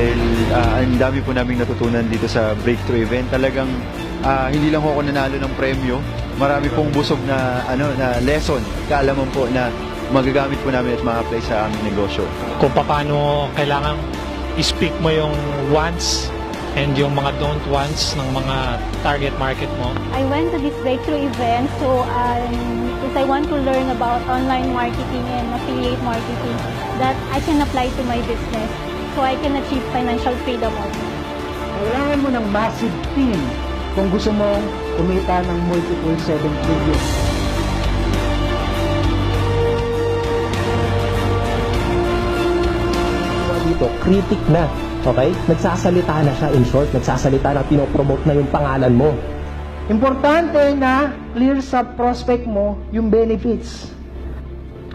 dahil ang dami po namin natutunan dito sa breakthrough event. Talagang hindi lang ako nanalo ng premyo, marami pong busog na na lesson, kaalaman po na magagamit po namin at ma-apply sa aming negosyo. Kung paano kailangan i-speak mo yung wants and yung mga don't wants ng mga target market mo. I went to this breakthrough event, so if I want to learn about online marketing and affiliate marketing, that I can apply to my business, so I can achieve financial freedom also. Kailangan mo ng massive team kung gusto mong kumita ng multiple 7 figures. Dito, critic na. Okay? Nagsasalita na siya, in short. Nagsasalita na, pinopromote na yung pangalan mo. Importante na clear sa prospect mo yung benefits.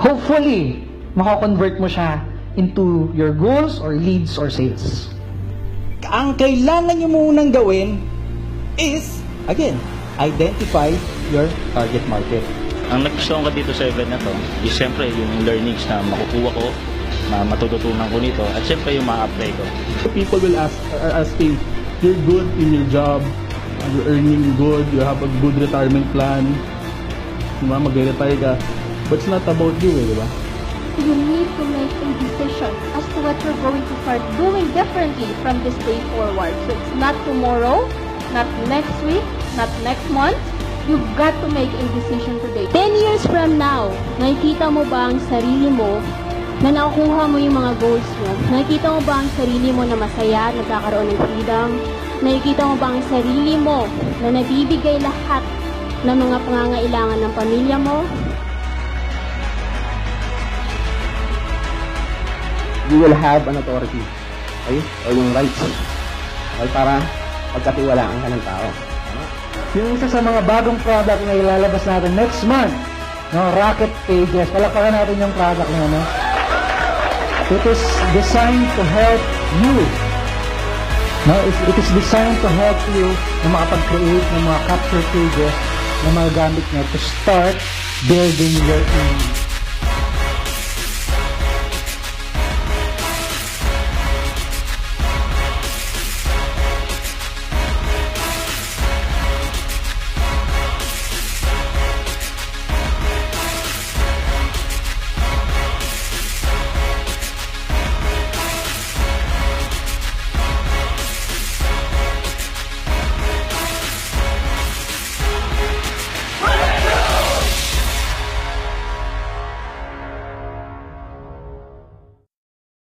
Hopefully, makakonvert mo siya into your goals or leads or sales. Ang kailangan nyo munang gawin is, again, identify your target market. Ang nagustuhan ko dito sa event na to is siyempre yung learnings na makukuha ko, na matututunan ko nito, at siyempre yung ma-apply ko. People will ask, are asking, you're good in your job, you're earning good, you have a good retirement plan, diba, mag-retire ka, but it's not about you, diba? You need to make a decision as to what you're going to start doing differently from this day forward. So it's not tomorrow, not next week, not next month. You've got to make a decision today. 10 years from now, nakikita mo ba ang sarili mo na nakukuha mo yung mga goals mo? Nakikita mo ba ang sarili mo na masaya, nagkakaroon ng freedom? Nakikita mo ba ang sarili mo na nabibigay lahat ng mga pangangailangan ng pamilya mo? You will have an authority. Okay? O yung rights. Okay? Para pagkatiwalaan ka ng tao. Yung isa sa mga bagong product na ilalabas natin next month, no, Rocket Pages. Palakpakan natin yung product na no? It is designed to help you. No, it is designed to help you na makapag-create ng mga capture pages na magagamit nyo to start building your own